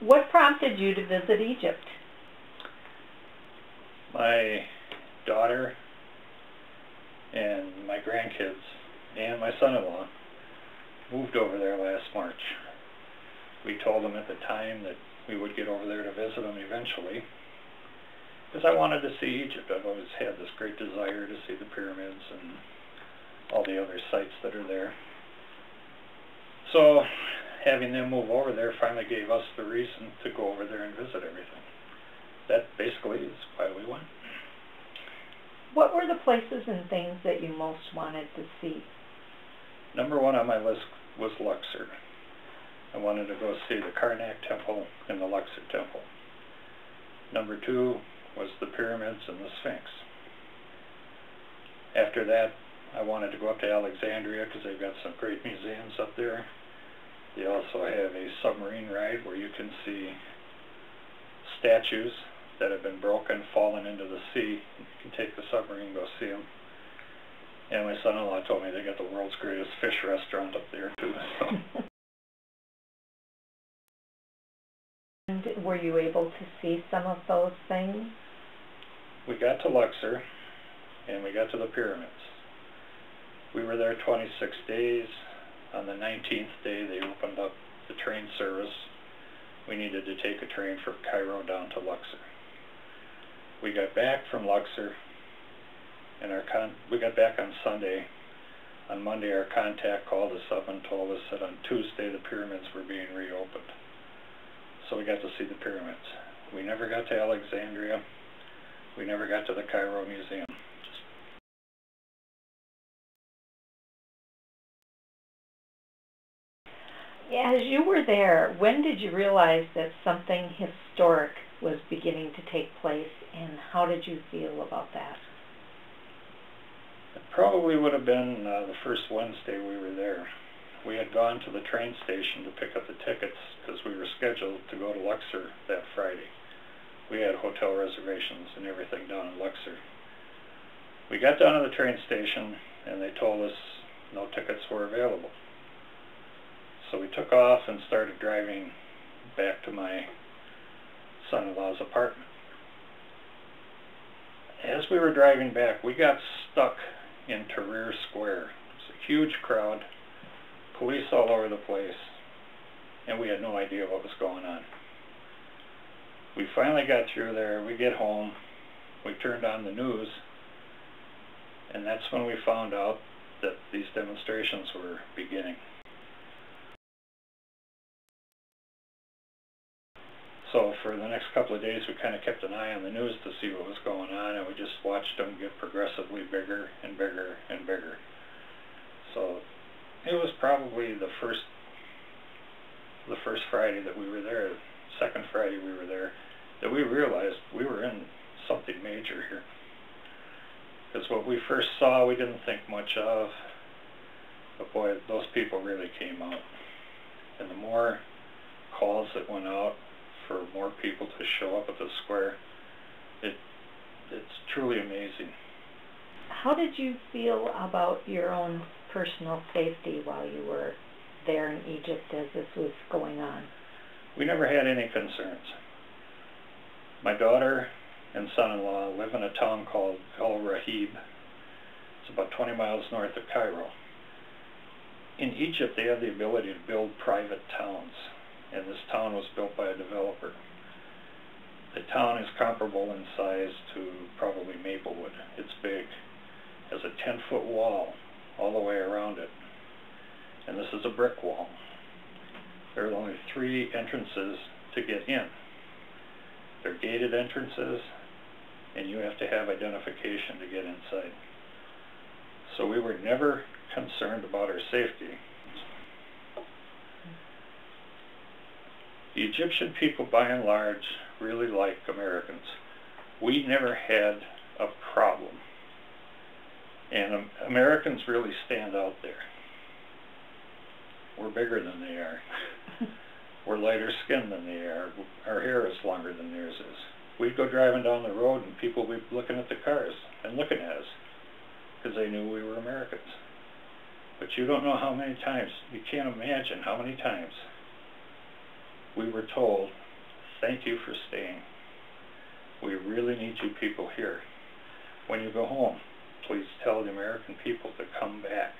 What prompted you to visit Egypt? My daughter and my grandkids and my son-in-law moved over there last March. We told them at the time that we would get over there to visit them eventually, because I wanted to see Egypt. I've always had this great desire to see the pyramids and all the other sites that are there. So having them move over there finally gave us the reason to go over there and visit everything. That basically is why we went. What were the places and things that you most wanted to see? Number one on my list was Luxor. I wanted to go see the Karnak Temple and the Luxor Temple. Number two was the pyramids and the Sphinx. After that, I wanted to go up to Alexandria because they've got some great museums up there. They also have a submarine ride where you can see statues that have been broken, fallen into the sea. You can take the submarine and go see them. And my son-in-law told me they got the world's greatest fish restaurant up there too. And were you able to see some of those things? We got to Luxor and we got to the pyramids. We were there 26 days. On the 19th day they opened up the train service. We needed to take a train from Cairo down to Luxor. We got back from Luxor and we got back on Sunday. On Monday our contact called us up and told us that on Tuesday the pyramids were being reopened. So we got to see the pyramids. We never got to Alexandria. We never got to the Cairo Museum. As you were there, when did you realize that something historic was beginning to take place, and how did you feel about that? It probably would have been the first Wednesday we were there. We had gone to the train station to pick up the tickets because we were scheduled to go to Luxor that Friday. We had hotel reservations and everything down in Luxor. We got down to the train station and they told us no tickets were available. So we took off and started driving back to my son-in-law's apartment. As we were driving back, we got stuck in Tahrir Square. It was a huge crowd, police all over the place, and we had no idea what was going on. We finally got through there. We get home, we turned on the news, and that's when we found out that these demonstrations were beginning. So for the next couple of days we kind of kept an eye on the news to see what was going on, and we just watched them get progressively bigger and bigger and bigger. So it was probably the first Friday that we were there, second Friday we were there, that we realized we were in something major here. Because what we first saw we didn't think much of, but boy, those people really came out. And the more calls that went out for more people to show up at the square, it's truly amazing. How did you feel about your own personal safety while you were there in Egypt as this was going on? We never had any concerns. My daughter and son-in-law live in a town called El Rahib. It's about 20 miles north of Cairo. In Egypt they have the ability to build private towns, and this town was built by a developer. The town is comparable in size to probably Maplewood. It's big. It has a 10-foot wall all the way around it. And this is a brick wall. There are only 3 entrances to get in. They're gated entrances, and you have to have identification to get inside. So we were never concerned about our safety. The Egyptian people, by and large, really like Americans. We never had a problem. And Americans really stand out there. We're bigger than they are. We're lighter skinned than they are. Our hair is longer than theirs is. We'd go driving down the road and people would be looking at the cars and looking at us because they knew we were Americans. But you don't know how many times, you can't imagine how many times we were told Thank you for staying. We really need you people here. When you go home, please tell the American people to come back.